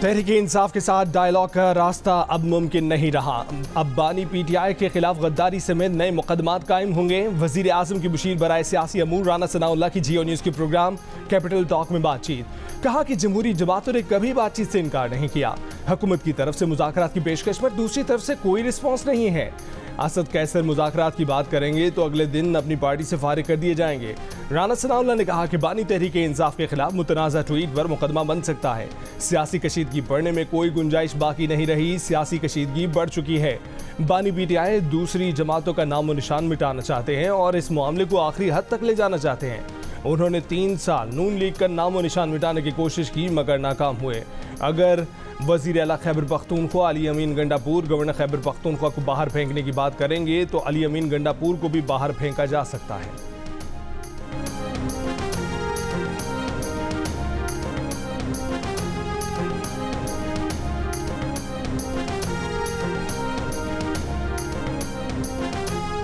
तहरीके इंसाफ के साथ डायलॉग का रास्ता अब मुमकिन नहीं रहा। अब बानी पीटीआई के खिलाफ गद्दारी समेत नए मुकदमात कायम होंगे। वजीर आजम की मुशीर बराए सियासी अमूर राना सनाउल्लाह की जियो न्यूज़ के प्रोग्राम कैपिटल टॉक में बातचीत। कहा कि जमहूरी जमातों ने कभी बातचीत से इनकार नहीं किया। हुकूमत की तरफ से मुज़ाकरात की पेशकश पर दूसरी तरफ से कोई रिस्पॉन्स नहीं है। असद कैसर मुज़ाकरात की बात करेंगे तो अगले दिन अपनी पार्टी से फारिग कर दिए जाएंगे। राना सनाउल्लाह ने कहा कि बानी तहरीके इंसाफ के खिलाफ मुतनाज़ा ट्वीट पर मुकदमा बन सकता है। सियासी कशीदगी बढ़ने में कोई गुंजाइश बाकी नहीं रही। सियासी कशीदगी बढ़ चुकी है। बानी पीटीआई दूसरी जमातों का नामो निशान मिटाना चाहते हैं और इस मामले को आखिरी हद तक ले जाना चाहते हैं। उन्होंने 3 साल नून लीग का नामो निशान मिटाने की कोशिश की मगर नाकाम हुए। अगर वज़ीर आला खैबर पख्तूनख्वा अली अमीन गंडापुर गवर्नर खैबर पख्तूनख्वा को बाहर फेंकने की बात करेंगे तो अली अमीन गंडापुर को भी बाहर फेंका जा सकता है।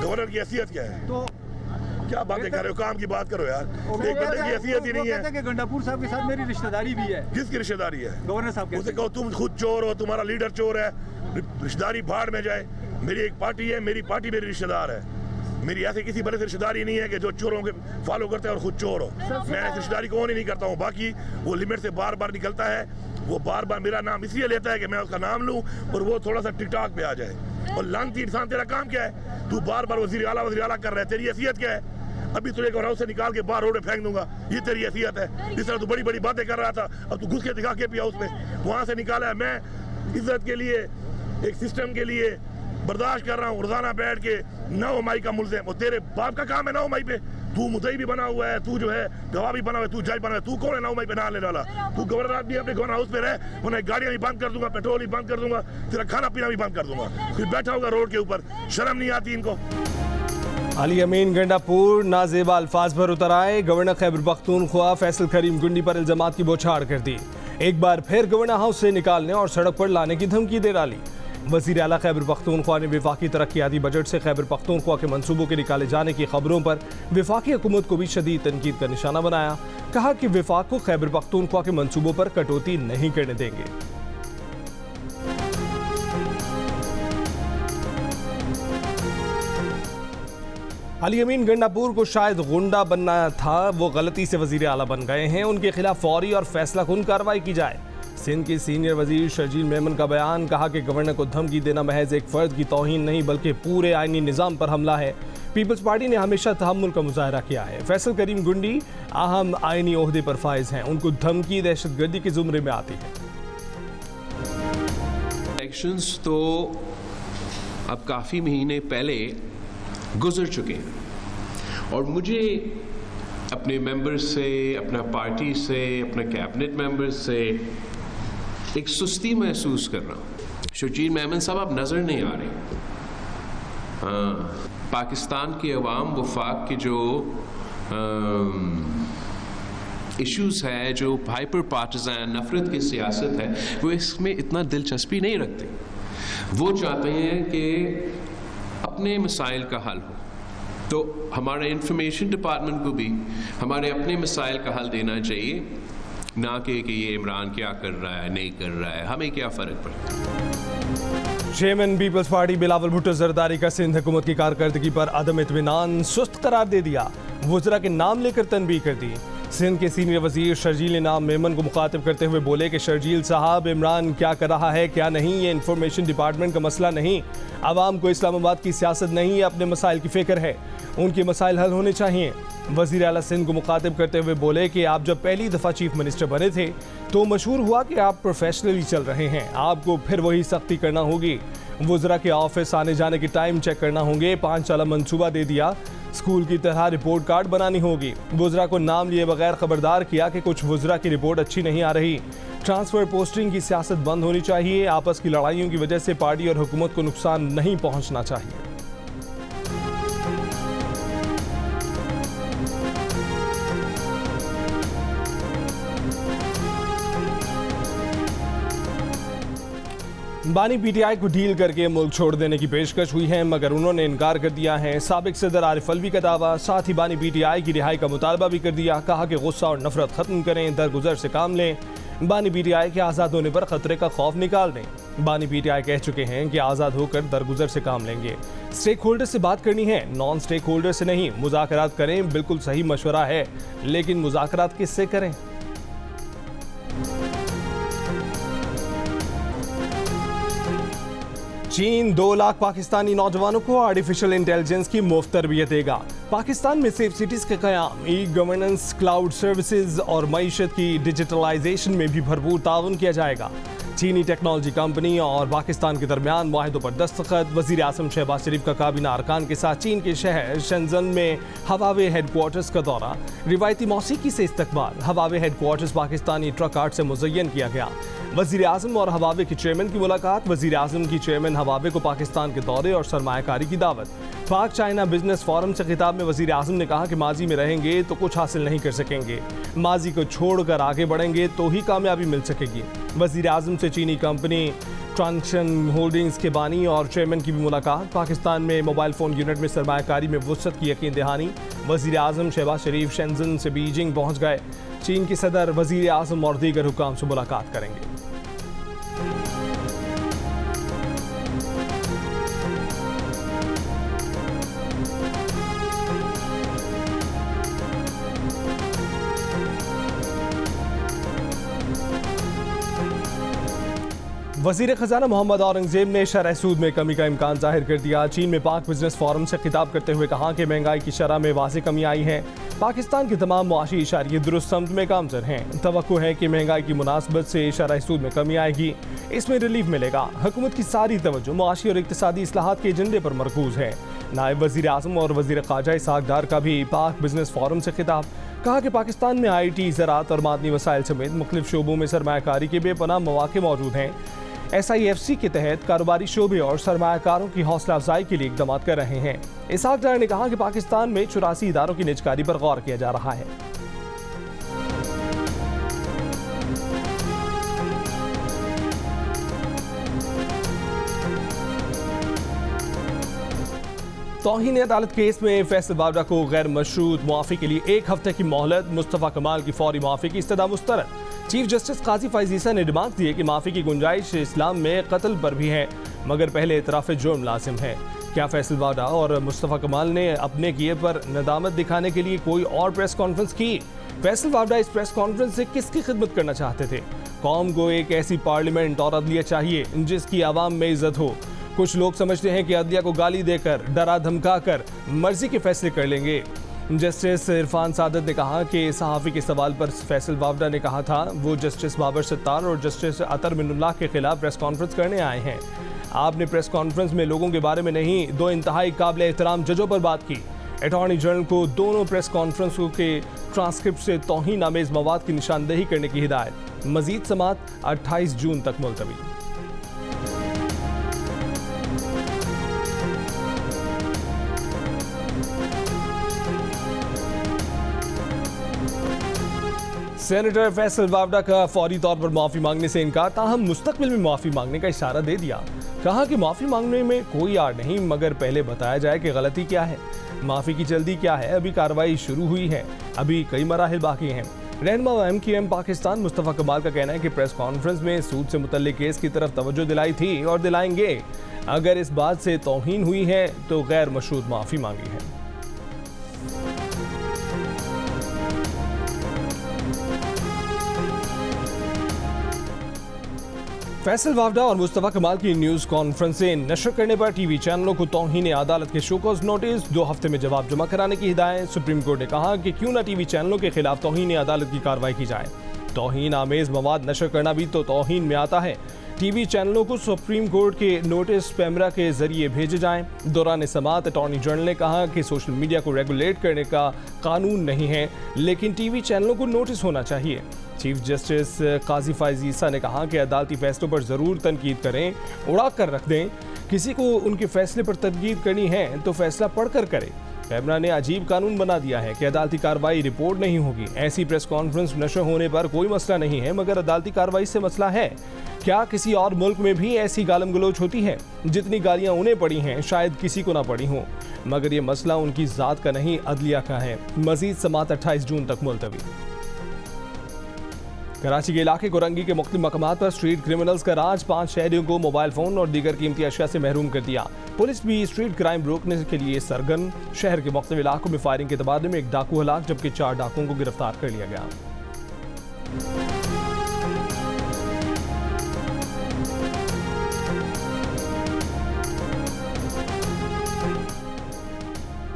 गवर्नर की हैसियत क्या है? तो क्या बातें कर रहे हो? काम की बात करो यार। एक बंदे की हैसियत ही नहीं है। गंडापुर साहब के साथ मेरी रिश्तेदारी भी है। किसकी रिश्तेदारी है? गवर्नर साहब के। उसे कहो तुम खुद चोर हो, तुम्हारा लीडर चोर है, रिश्तेदारी भाड़ में जाए। मेरी एक पार्टी है, मेरी पार्टी मेरी रिश्तेदार है। मेरी ऐसे किसी बड़े से रिश्तेदारी नहीं है कि जो चोरों के फॉलो करता है और खुद चोर हो। मैं ऐसी रिश्तेदारी को नहीं करता हूँ। बाकी वो लिमिट से बार बार निकलता है। वो बार बार मेरा नाम इसलिए लेता है कि मैं उसका नाम लूँ और वो थोड़ा सा टिकटॉक पे आ जाए। और लानती इंसान, तेरा काम क्या है? तू बार बार वजीर आला कर रहा है। तेरी हैसियत क्या है? अभी तुझे घर से निकाल के बाहर रोड पे फेंक दूंगा। ये तेरी हैसियत है? जिस तरह तू बड़ी बड़ी बातें कर रहा था अब तू घुस के दिखा के पिया उसमें वहां से निकाला है। मैं इज्जत के लिए, एक सिस्टम के लिए बर्दाश्त कर रहा हूँ। रोजाना बैठ के 9 मई का मुल्ज़िम, और तेरे बाप का काम है 9 मई पे। तू मुद्दई भी बना हुआ है, तू जो है गवाह भी बना हुआ है, तू जज बना हुआ है। तू कौन है 9 मई पे ना लेने वाला? तू गवर्नर आदमी अपने गवर्नर हाउस पे रहे। उन्हें गाड़ियां भी बंद कर दूंगा, पेट्रोल भी बंद कर दूंगा, तेरा खाना पीना भी बंद कर दूंगा। फिर बैठा होगा रोड के ऊपर। शर्म नहीं आती इनको? अली अमीन गंडापुर नाजेबा अल्फाज पर उतर आए। गवर्नर खैबर पख्तूनख्वा फैसल करीम गुंडी पर इल्जामात की बौछार कर दी। एक बार फिर गवर्नर हाउस से निकालने और सड़क पर लाने की धमकी दे डाली। वज़ीर आला खैबर पख्तूनख्वा ने वफाकी तरक्याती बजट से खैबर पख्तूनख्वा के मंसूबों के निकाले जाने की खबरों पर वफाकी हुकूमत को भी शदीद तनकीद का निशाना बनाया। कहा कि वफाक को खैबर पख्तूनख्वा के मंसूबों पर कटौती नहीं करने देंगे। अली अमीन गंडापुर को शायद गुंडा बनना था, वो गलती से वज़ीर आला बन गए हैं। उनके खिलाफ फौरी और फैसला कुन कार्रवाई की जाए। सिंध के सीनियर वजीर शर्जील मेमन का बयान। कहा कि गवर्नर को धमकी देना महज एक फर्द की तौहीन नहीं बल्कि पूरे आईनी निज़ाम पर हमला है। पीपल्स पार्टी ने हमेशा तहम्मुल का मुजाहरा किया है। फैसल करीम गुंडी अहम आईनी ओहदे पर फाइज हैं। उनको धमकी दहशतगर्दी के जुमरे में आती है। इलेक्शंस तो अब काफ़ी महीने पहले गुजर चुके हैं और मुझे अपने मेंबर्स से, अपना पार्टी से, अपने कैबिनेट मेंबर्स से एक सुस्ती महसूस कर रहा हूँ। शर्जील मेमन साहब आप नज़र नहीं आ रहे। पाकिस्तान की अवाम वफाक के जो इश्यूज़ है, जो हाइपर पार्टिजान नफरत की सियासत है, वो इसमें इतना दिलचस्पी नहीं रखते। वो चाहते हैं कि अपने मसाइल का हल हो। तो हमारे इंफॉर्मेशन डिपार्टमेंट को भी हमारे अपने मसाइल का हल देना चाहिए, ना कि ये इमरान क्या कर रहा है नहीं कर रहा है, हमें क्या फ़र्क पड़ता है। Chairman people's party Bilawal Bhutto Zardari का सिंध हुकूमत की कारकर्दगी पर अदम इत्मीनान सुस्त करार दे दिया। वज़रा के नाम लेकर तनबीह कर दी। सिंध के सीनियर वजीर शर्जील नाम मेमन को मुखातिब करते हुए बोले कि शर्जील साहब, इमरान क्या कर रहा है क्या नहीं ये इंफॉर्मेशन डिपार्टमेंट का मसला नहीं। आवाम को इस्लामाबाद की सियासत नहीं, अपने मसाइल की फिक्र है। उनके मसाइल हल होने चाहिए। वज़ीर आला सिंध को मुखातिब करते हुए बोले कि आप जब पहली दफ़ा चीफ मिनिस्टर बने थे तो मशहूर हुआ कि आप प्रोफेशनली चल रहे हैं। आपको फिर वही सख्ती करना होगी। वज़रा के ऑफिस आने जाने के टाइम चेक करना होंगे। 5 साल मंसूबा दे दिया। स्कूल की तरह रिपोर्ट कार्ड बनानी होगी। वज़रा को नाम लिए बगैर खबरदार किया कि कुछ वज़रा की रिपोर्ट अच्छी नहीं आ रही। ट्रांसफ़र पोस्टिंग की सियासत बंद होनी चाहिए। आपस की लड़ाइयों की वजह से पार्टी और हुकूमत को नुकसान नहीं पहुँचना चाहिए। बानी पीटीआई को डील करके मुल्क छोड़ देने की पेशकश हुई है मगर उन्होंने इनकार कर दिया है। साबिक सदर आरिफ अलवी का दावा, साथ ही बानी पीटीआई की रिहाई का मुतालबा भी कर दिया। कहा कि गुस्सा और नफरत खत्म करें, दरगुजर से काम लें। बानी पीटीआई के आज़ाद होने पर खतरे का खौफ निकाल दें। बानी पीटीआई कह चुके हैं कि आज़ाद होकर दरगुजर से काम लेंगे। स्टेक होल्डर से बात करनी है, नॉन स्टेक होल्डर से नहीं। मुज़ाकरात करें, बिल्कुल सही मशवरा है, लेकिन मुज़ाकरात किससे करें? चीन 2 लाख पाकिस्तानी नौजवानों को आर्टिफिशियल इंटेलिजेंस की मुफ्त तरबियत देगा। पाकिस्तान में सेफ सिटीज के क़याम, ई गवर्नेंस, क्लाउड सर्विसेज और मईशत की डिजिटलाइजेशन में भी भरपूर ताउन किया जाएगा। चीनी टेक्नोलॉजी कंपनी और पाकिस्तान के दरमियान मुआहिदों पर दस्तखत। वज़ीर आज़म शहबाज शरीफ का काबीना अरकान के साथ चीन के शहर शेंजन में हवावे हेडक्वार्टर्स का दौरा। रिवायती मौसीकी से इस्तकबाल। Huawei headquarters Pakistani truck art से मुज़य्यन किया गया। वज़ीर आज़म और हवावे के चेयरमैन की मुलाकात। वज़ीर आज़म की चेयरमैन हवावे को पाकिस्तान के दौरे और सरमायाकारी की दावत। पाक चाइना बिजनेस फोरम से खिताब में वज़ीर आज़म ने कहा कि माजी में रहेंगे तो कुछ हासिल नहीं कर सकेंगे, माजी को छोड़कर आगे बढ़ेंगे तो ही कामयाबी मिल सकेगी। वज़ीर आज़म से चीनी कंपनी ट्रांसन होल्डिंग्स के बानी और चेयरमैन की भी मुलाकात। पाकिस्तान में मोबाइल फ़ोन यूनिट में सरमायाकारी में वुसअत की यकीन दहानी। वज़ीर आज़म शहबाज शरीफ शेंजन से बीजिंग पहुँच गए। चीन के सदर वज़ीर आज़म और दीगर हुकाम से मुलाकात करेंगे। वज़ीर ख़जाना मोहम्मद औरंगज़ेब ने शरह सूद में कमी का इम्कान जाहिर कर दिया। चीन में पाक बिजनेस फोरम से खिताब करते हुए कहा कि महंगाई की शरह में वाज़ेह कमी आई है। पाकिस्तान के तमाम मुआशी इशारे दुरुस्त समत में गामज़न हैं। तवक्को है कि महंगाई की मुनासबत से शरह सूद में कमी आएगी, इसमें रिलीफ मिलेगा। हुकूमत की सारी तवज्जो मुआशी और इक़्तिसादी इस्लाहात के एजेंडे पर मरकूज़ है। नायब वज़ीर आज़म और वज़ीर ख़ारजा इसहाक़ डार का भी पाक बिजनेस फोरम से खिताब। कहा कि पाकिस्तान में IT, ज़राअत और मादनी वसाइल समेत मुख्तलिफ शोबों में सरमायाकारी के बेपनाह मौक़े मौजूद हैं। SIFC के तहत कारोबारी शोबे और सरमायाकारों की हौसला अफजाई के लिए इक़दाम कर रहे हैं। इसहाक़ डार ने कहा कि पाकिस्तान में 84 इदारों की निजकारी पर गौर किया जा रहा है। तौहीन अदालत केस में फैसल वावड़ा को गैर मशरूत मुआफ़ी के लिए 1 हफ्ते की मोहलत। मुस्तफ़ा कमाल की फौरी मुआफ़ी की इस्तदा मुस्तरद। चीफ जस्टिस काजी फैज़ ईसा ने डिमांड दी कि माफ़ी की गुंजाइश इस्लाम में कत्ल पर भी है, मगर पहले इतराफ़ जुर्म लाजिम है। क्या फैसल वावड़ा और मुस्तफ़ा कमाल ने अपने किए पर नदामत दिखाने के लिए कोई और प्रेस कॉन्फ्रेंस की? फैसल वावड़ा इस प्रेस कॉन्फ्रेंस से किसकी खिदमत करना चाहते थे? कौम को एक ऐसी पार्लियामेंट और अदलिया चाहिए जिसकी आवाम में इज्जत हो। कुछ लोग समझते हैं कि अदलिया को गाली देकर, डरा धमका कर मर्जी के फैसले कर लेंगे। जस्टिस इरफान सादत ने कहा कि सहाफ़ी के सवाल पर फैसल वावड़ा ने कहा था वो जस्टिस बाबर सत्तार और जस्टिस अतर मिनुल्लाह के खिलाफ प्रेस कॉन्फ्रेंस करने आए हैं। आपने प्रेस कॉन्फ्रेंस में लोगों के बारे में नहीं, 2 इंतहाई काबिल एहतराम जजों पर बात की। अटॉर्नी जनरल को दोनों प्रेस कॉन्फ्रेंसों के ट्रांसक्रिप्ट से तौहीन आमेज़ मवाद की निशानदेही करने की हिदायत। मज़ीद समात 28 जून तक मुलतवी। सेनेटर फैसल वावड़ा का फौरी तौर पर माफ़ी मांगने से इनकार, ताहम मुस्तकबिल में माफ़ी मांगने का इशारा दे दिया। कहा कि माफ़ी मांगने में कोई आड़ नहीं, मगर पहले बताया जाए कि गलती क्या है, माफ़ी की जल्दी क्या है। अभी कार्रवाई शुरू हुई है, अभी कई मराहिल बाकी हैं। रहनुमा MQM पाकिस्तान मुस्तफ़ा कमाल का कहना है कि प्रेस कॉन्फ्रेंस में सूद से मुतल्लिक केस की तरफ तवज्जो दिलाई थी और दिलाएंगे। अगर इस बात से तौहीन हुई है तो गैर मशरूत माफ़ी मांगी है। फैसल वावड़ा और मुस्तफ़ा कमाल की न्यूज़ कॉन्फ्रेंसें नशर करने पर TV चैनलों को तौहीन अदालत के शोकॉज नोटिस, 2 हफ्ते में जवाब जमा कराने की हिदायत। सुप्रीम कोर्ट ने कहा कि क्यों न TV चैनलों के खिलाफ तौहीन अदालत की कार्रवाई की जाए। तौहीन आमेज़ मवाद नशर करना भी तो तौहीन में आता है। TV चैनलों को सुप्रीम कोर्ट के नोटिस पैमरा के जरिए भेजे जाएं। दौरान समाअत अटॉर्नी जनरल ने कहा कि सोशल मीडिया को रेगुलेट करने का कानून नहीं है, लेकिन TV चैनलों को नोटिस होना चाहिए। चीफ जस्टिस काजी फैज़ ईसा ने कहा कि अदालती फैसलों पर ज़रूर तनकीद करें, उड़ा कर रख दें। किसी को उनके फैसले पर तनकीद करनी है तो फैसला पढ़कर करें। पैमरा ने अजीब कानून बना दिया है कि अदालती कार्रवाई रिपोर्ट नहीं होगी। ऐसी प्रेस कॉन्फ्रेंस नशर होने पर कोई मसला नहीं है, मगर अदालती कार्रवाई से मसला है। क्या किसी और मुल्क में भी ऐसी गालम गलोच होती है? जितनी गालियां उन्हें पड़ी हैं शायद किसी को ना पड़ी हों, मगर ये मसला उनकी ज़ात का नहीं, अदलिया का है। मजीद समाअत 28 जून तक मुलतवी। कराची के इलाके कोरंगी के मुख्तलिफ मकामात पर स्ट्रीट क्रिमिनल्स का राज, 5 शहरियों को मोबाइल फोन और दीगर कीमती अशिया से महरूम कर दिया। पुलिस भी स्ट्रीट क्राइम रोकने के लिए सरगर्म। शहर के मुख्तलिफ इलाकों में फायरिंग के तबादले में एक डाकू हलाक, जबकि 4 डाकुओं को गिरफ्तार कर लिया गया।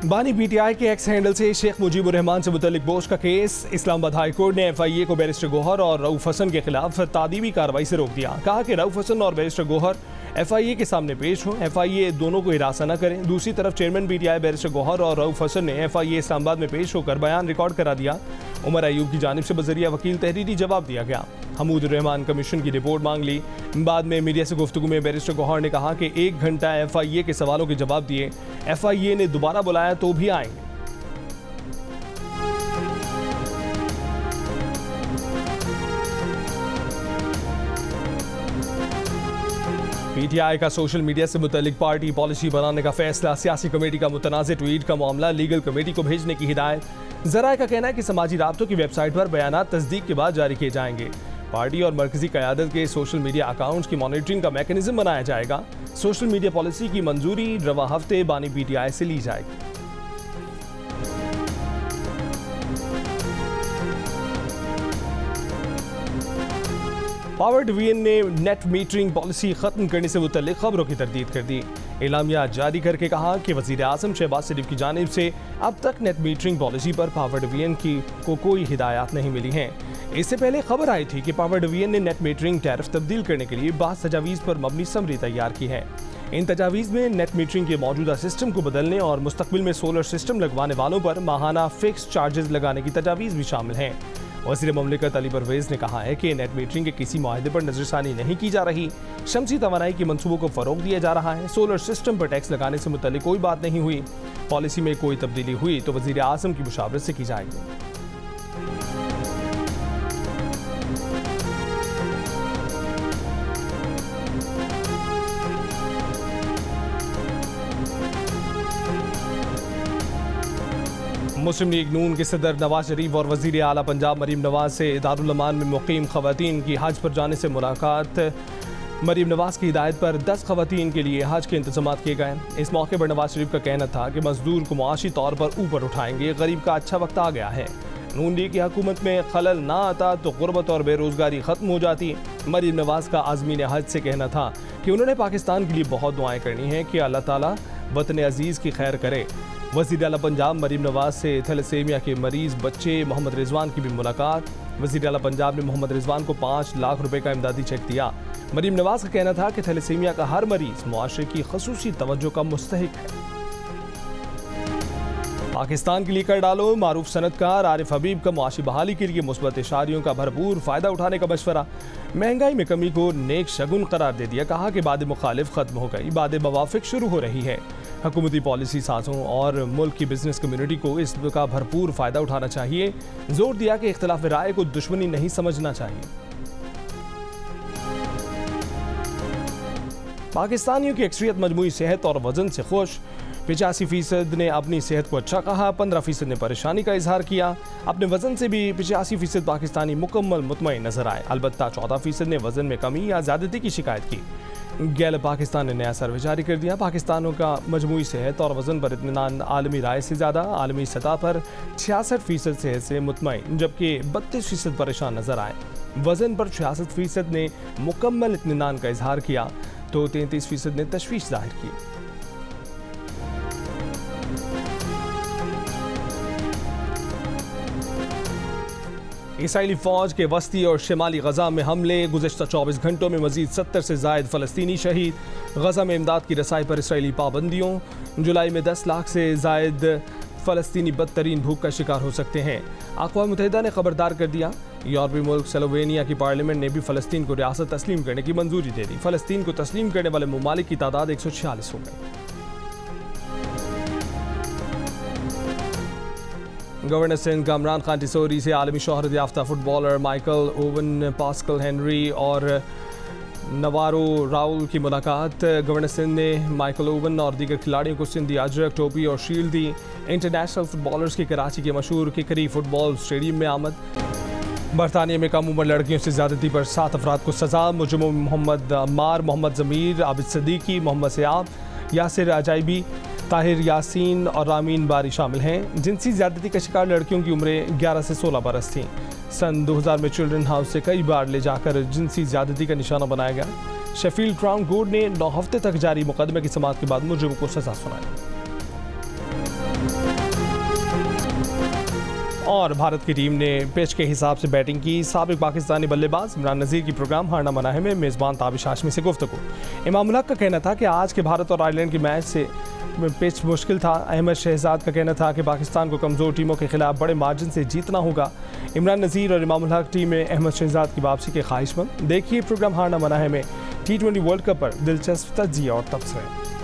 बानी पीटीआई के एक्स हैंडल से शेख मुजीबुर रहमान से मुतल्लिक बोश का केस। इस्लामाबाद हाई कोर्ट ने FIA को बैरिस्टर गौहर और रऊफ हसन के खिलाफ तादीबी कार्रवाई से रोक दिया। कहा कि रऊफ हसन और बैरिस्टर गौहर FIA के सामने पेश हो, FIA दोनों को हिरासा न करें। दूसरी तरफ चेयरमैन PTI बैरिस्टर गौहर और रऊफ हसन ने FIA इस्लामाबाद में पेश होकर बयान रिकॉर्ड करा दिया। उमर अयूब की जानिब से बजरिया वकील तहरीरी जवाब दिया गया। हमूद रहमान कमीशन की रिपोर्ट मांग ली। बाद में मीडिया से गुफ्तगू में बैरिस्टर गौहर ने कहा कि 1 घंटा FIA के सवालों के जवाब दिए। FIA ने दोबारा बुलाया तो भी आएंगे। PTI का सोशल मीडिया से मुतल्लिक पार्टी पॉलिसी बनाने का फैसला, सियासी कमेटी का मुतनाज़ ट्वीट का मामला लीगल कमेटी को भेजने की हिदायत। ज़राए का कहना है कि समाजी राब्तों की वेबसाइट पर बयानात तस्दीक के बाद जारी किए जाएंगे। पार्टी और मरकजी क़यादत के सोशल मीडिया अकाउंट्स की मॉनिटरिंग का मैकेनिज्म बनाया जाएगा। सोशल मीडिया पॉलिसी की मंजूरी रवा हफ्ते बानी PTI से ली जाएगी। पावर डिवीजन ने नेट मीटरिंग पॉलिसी खत्म करने से मुतल्लिक खबरों की तरदीद कर दी। एलामिया जारी करके कहा कि वज़ीर आज़म शहबाज शरीफ की जानिब से अब तक नेट मीटरिंग पॉलिसी पर पावर डिवीजन को कोई हिदायत नहीं मिली हैं। इससे पहले खबर आई थी कि पावर डिवीजन ने नेट मीटरिंग टैरिफ तब्दील करने के लिए 22 तजावीज़ पर मबनी समरी तैयार की है। इन तजावीज़ में नेट मीटरिंग के मौजूदा सिस्टम को बदलने और मुस्तकबिल में सोलर सिस्टम लगवाने वालों पर माहाना फिक्स चार्जेस लगाने की तजावीज़ भी शामिल हैं। वज़ीर ममलिकत अली परवेज़ ने कहा है कि नेट मीटरिंग के किसी मुआहदे पर नजरसानी नहीं की जा रही। शमसी तवानाई के मंसूबों को फ़रोग़ दिया जा रहा है। सोलर सिस्टम पर टैक्स लगाने से मुतल्लिक कोई बात नहीं हुई। पॉलिसी में कोई तब्दीली हुई तो वज़ीर आज़म की मुशावरत से की जाएगी। मुस्लिम लीग नून के सदर नवाज शरीफ और वज़ीर आला पंजाब मरीम नवाज से दारुल अमान में मुक़ीम ख़वातीन की हज पर जाने से मुलाकात। मरीम नवाज की हिदायत पर 10 ख़वातीन के लिए हज के इंतज़ाम किए गए। इस मौके पर नवाज शरीफ का कहना था कि मजदूर को मुआशी तौर पर ऊपर उठाएंगे। गरीब का अच्छा वक्त आ गया है। नून लीग की हुकूमत में खलल ना आता तो गुर्बत और बेरोज़गारी ख़त्म हो जाती। मरीम नवाज का आज़मीन हज से कहना था कि उन्होंने पाकिस्तान के लिए बहुत दुआएँ करनी हैं कि अल्लाह ताला वतन अजीज़ की खैर करे। वज़ीर आला पंजाब मरीम नवाज से थैलेसीमिया के मरीज़ बच्चे मोहम्मद रिजवान की भी मुलाकात। वज़ीर आला पंजाब ने मोहम्मद रिजवान को 5 लाख रुपए का इमदादी चेक दिया। मरीम नवाज का कहना था कि थैलेसीमिया का हर मरीज़ मुआशरे की खसूसी तवज्जो का मुस्तहिक है। पाकिस्तान के लिए कर डालो, मारूफ सनतकार आरिफ हबीब का मुआशी बहाली के लिए मुस्बत इशारियों का भरपूर फ़ायदा उठाने का मशवरा। महंगाई में कमी को नेक शगुन करार दे दिया। कहा कि बाद मुखालिफ ख़त्म हो गई, बाद मवाफ़िक शुरू हो रही है। हुकूमती पॉलिसी साज़ों और मुल्क की बिजनेस कम्युनिटी को इसका भरपूर फ़ायदा उठाना चाहिए। जोर दिया कि इख्तिलाफ राय को दुश्मनी नहीं समझना चाहिए। पाकिस्तानियों की अक्सरियत मजमूई सेहत और वजन से खुश। 85% ने अपनी सेहत को अच्छा कहा, 15% ने परेशानी का इजहार किया। अपने वजन से भी 85% पाकिस्तानी मुकम्मल मुतमईन नजर आए। अलबत्ता 14% ने वजन में कमी या ज़्यादती की शिकायत की। गैलप पाकिस्तान ने नया सर्वे जारी कर दिया। पाकिस्तानों का मजमूई सेहत और वजन पर इत्मीनान आलमी राय से ज़्यादा। आलमी सतह पर 66% सेहत से मुतमईन, जबकि 32% परेशान नजर आए। वजन पर 66% ने मुकम्मल इत्मीनान का इजहार किया तो 33% ने तशवीश जाहिर की। इसराइली फौज के वस्ती और शिमाली गजा में हमले। गुज़श्ता 24 घंटों में मजीद 70 से ज़ायद फ़लस्तीनी शहीद। गजा में इमदाद की रसाई पर इसराइली पाबंदियों। जुलाई में 10 लाख से ज़ायद फ़लस्तीनी बदतरीन भूख का शिकार हो सकते हैं। अक़वाम मुत्तहिदा ने खबरदार कर दिया। यूरोपीय मुल्क स्लोवेनिया की पार्लियामेंट ने भी फ़लस्तीन को रियासत तस्लीम करने की मंजूरी दे दी। फ़लस्तीन को तस्लीम करने वाले ममालिक की तादाद 146 हो गई। गवर्नर सिंध का इमरान खान टिसोरी से आलमी शोहरत याफ्ता footballer Michael Owen, Pascal Henry और नवारो राउल की मुलाकात। गवर्नर सिंध ने माइकल ओवन और दीगर खिलाड़ियों को सिंधी अजरक, टोपी और शील्ड दी। इंटरनेशनल फुटबॉलर्स की कराची के मशहूर किकरी फुटबॉल स्टेडियम में आमद। बरतानिया में कम उम्र लड़कियों से ज़्यादती पर 7 अफराद को सज़ा। मुजरिमों में मोहम्मद अम्मार, मोहम्मद ज़मीर, आबिद सदीकी, मोहम्मद सियाब, यासिर अजाइबी, ताहिर यासीन और रामीन बारी शामिल हैं। जिनसी ज़्यादती का शिकार लड़कियों की उम्रें 11 से 16 बरस थीं। सन 2000 में चिल्ड्रन हाउस से कई बार ले जाकर जिनसी ज़्यादती का निशाना बनाया गया। शेफील्ड क्राउन कोर्ट ने 9 हफ्ते तक जारी मुकदमे की समाअत के बाद मुजरिमों को सज़ा सुनाई। और भारत की टीम ने पिच के हिसाब से बैटिंग की। साबिक पाकिस्तानी बल्लेबाज इमरान नज़ीर की प्रोग्राम हारना मना है में मेज़बान ताबिश हाशमी से गुफ्तगू। इमाम उल हक का कहना था कि आज के भारत और आयरलैंड के मैच से पिच मुश्किल था। अहमद शहजाद का कहना था कि पाकिस्तान को कमज़ोर टीमों के खिलाफ बड़े मार्जिन से जीतना होगा। इमरान नज़ीर और इमाम उल हक टीम में अहमद शहजाद की वापसी के ख्वाहिशमंद। देखिए प्रोग्राम हारना मना है में T20 वर्ल्ड कप पर दिलचस्प तज्जिया और तबसरे।